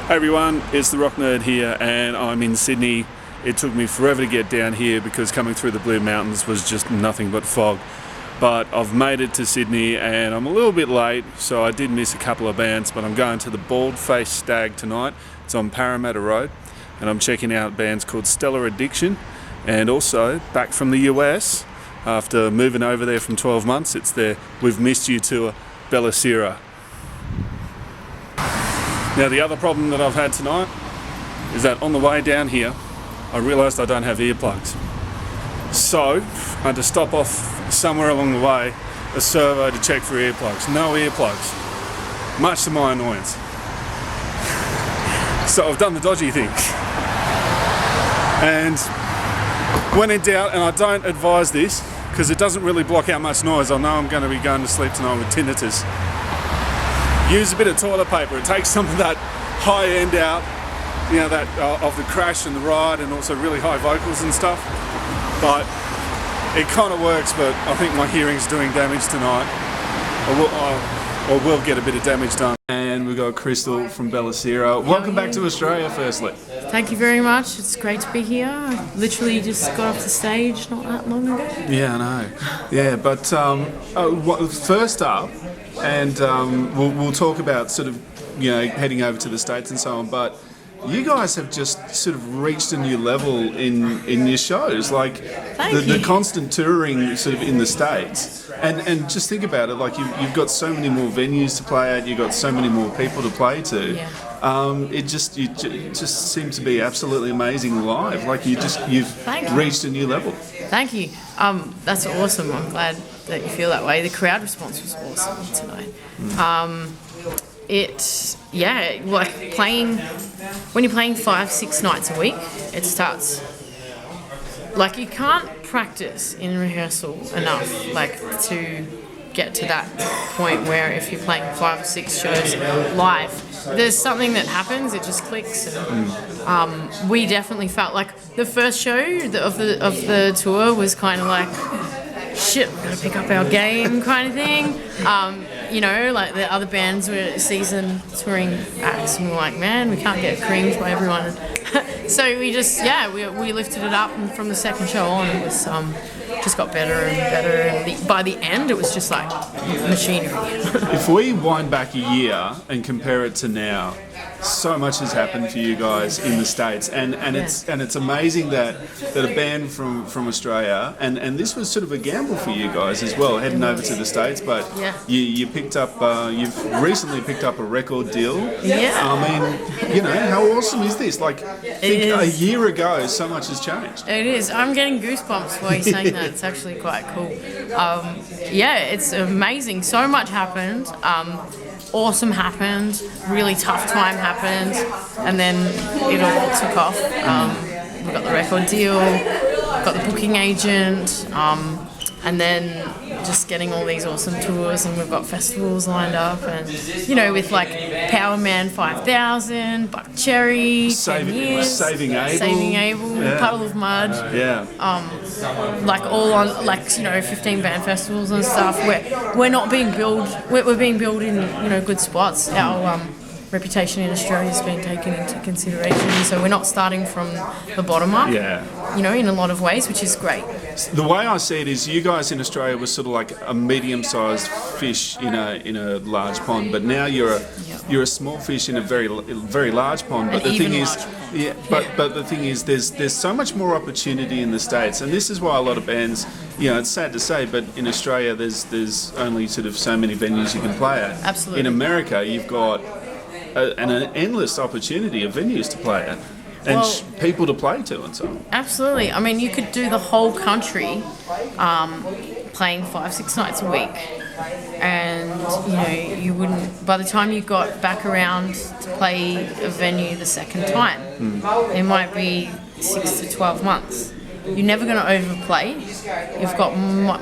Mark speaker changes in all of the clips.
Speaker 1: Hey everyone, it's the Rock Nerd here and I'm in Sydney. It took me forever to get down here because coming through the Blue Mountains was just nothing but fog. But I've made it to Sydney and I'm a little bit late, so I did miss a couple of bands, but I'm going to the Bald Faced Stag tonight. It's on Parramatta Road and I'm checking out bands called Stellar Addiction, and also back from the US after moving over there from 12 months. It's their We've Missed You tour, Bellusira. Now the other problem that I've had tonight is that on the way down here I realised I don't have earplugs. So I had to stop off somewhere along the way, a servo, to check for earplugs. No earplugs, much to my annoyance. So I've done the dodgy thing. And when in doubt, and I don't advise this because it doesn't really block out much noise, I know I'm going to be going to sleep tonight with tinnitus. Use a bit of toilet paper. It takes some of that high end out, you know, that of the crash and the ride, and also really high vocals and stuff. But it kind of works, but I think my hearing's doing damage tonight, or will get a bit of damage done. And we've got Crystal from Bellusira. Welcome back to Australia, firstly.
Speaker 2: Thank you very much. It's great to be here. I literally just got off the stage not that long ago.
Speaker 1: Yeah, I know. Yeah, but first up, and we'll talk about sort of, you know, heading over to the States and so on, but you guys have just sort of reached a new level in your shows, like the constant touring sort of in the States, and just think about it, like you've got so many more venues to play at, you've got so many more people to play to.
Speaker 2: Yeah.
Speaker 1: It just seems to be absolutely amazing live. Like you've reached a new level.
Speaker 2: Thank you. That's awesome. I'm glad that you feel that way. The crowd response was awesome tonight. Like playing, when you're playing 5-6 nights a week, it starts, like, you can't practice in rehearsal enough, like, to get to that point where if you're playing 5 or 6 shows live, there's something that happens, it just clicks. And, we definitely felt like the first show of the tour was kind of like, shit, we're gonna pick up our game kind of thing. You know, like the other bands were seasoned touring acts, and we're like, man, we can't get creamed by everyone. So we just, we lifted it up, and from the second show on, it was just got better and better. And by the end, it was just like machinery.
Speaker 1: If we wind back a year and compare it to now, so much has happened for you guys in the States, and it's amazing that a band from Australia, and this was sort of a gamble for you guys as well, heading over to the States, but you picked up, you've recently picked up a record deal.
Speaker 2: Yeah.
Speaker 1: I mean, you know, how awesome is this? Like, think a year ago, so much has changed.
Speaker 2: It is. I'm getting goosebumps while you're saying that. It's actually quite cool. It's amazing. So much happened. Awesome happened, really tough time happened, and then it all took off. We got the record deal, got the booking agent, and then just getting all these awesome tours, and we've got festivals lined up, and, you know, with like Power Man 5000, Buck Cherry, 10 years,
Speaker 1: Saving Able,
Speaker 2: Puddle of Mud, like all on, like, you know, 15 band festivals and stuff. We're not being billed. We're being billed in, you know, good spots. Our reputation in Australia has been taken into consideration, so we're not starting from the bottom up. You know, in a lot of ways, which is great.
Speaker 1: The way I see it is, you guys in Australia were sort of like a medium-sized fish in a large pond, but now you're a small fish in a very large pond. But the thing is, but the thing is, there's so much more opportunity in the States, and this is why a lot of bands, you know, it's sad to say, but in Australia there's only sort of so many venues you can play at.
Speaker 2: Absolutely.
Speaker 1: In America, you've got an endless opportunity of venues to play at. And people to play to and so on.
Speaker 2: Absolutely. I mean, you could do the whole country playing 5-6 nights a week, and, you know, you wouldn't, by the time you got back around to play a venue the second time, it might be 6 to 12 months. You're never going to overplay. You've got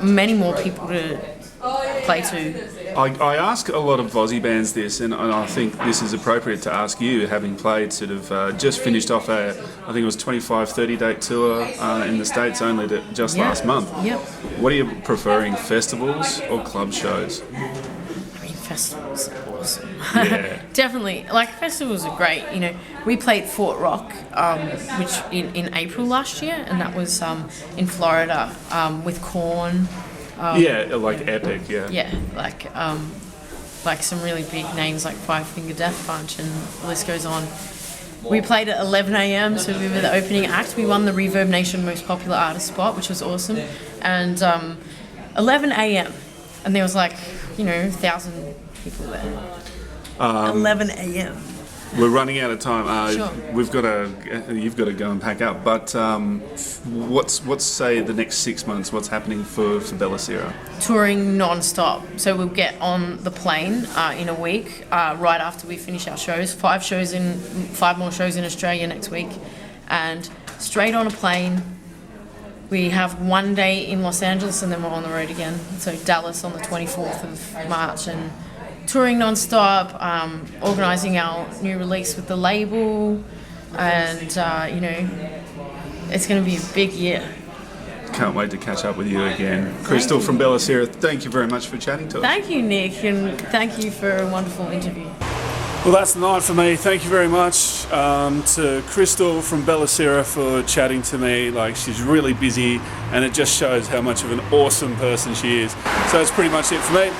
Speaker 2: many more people to play to.
Speaker 1: I ask a lot of Aussie bands this, and I think this is appropriate to ask you, having played sort of just finished off I think it was 25-30 date tour in the States only just last month. What are you preferring, festivals or club shows?
Speaker 2: I mean, festivals are awesome. Definitely, like festivals are great. You know, we played Fort Rock, which in April last year, and that was in Florida with Korn.
Speaker 1: Yeah, like epic. Yeah.
Speaker 2: Yeah, like some really big names like Five Finger Death Punch, and the list goes on. We played at 11 a.m. so we were the opening act. We won the Reverb Nation Most Popular Artist spot, which was awesome. And 11 a.m. and there was like 1,000 people there. 11 a.m.
Speaker 1: We're running out of time.
Speaker 2: Sure.
Speaker 1: You've got to go and pack up. But what's say the next 6 months? What's happening for Bellusira?
Speaker 2: Touring non-stop. So we'll get on the plane in a week right after we finish our shows. 5 more shows in Australia next week, and straight on a plane. We have 1 day in Los Angeles, and then we're on the road again. So Dallas on the 24th of March, and touring non-stop, organising our new release with the label, and it's going to be a big year.
Speaker 1: Can't wait to catch up with you again. Crystal from Bellusira, thank you very much for chatting to us.
Speaker 2: Thank you, Nick, and thank you for a wonderful interview.
Speaker 1: Well, that's the night for me. Thank you very much to Crystal from Bellusira for chatting to me. Like, she's really busy, and it just shows how much of an awesome person she is. So that's pretty much it for me.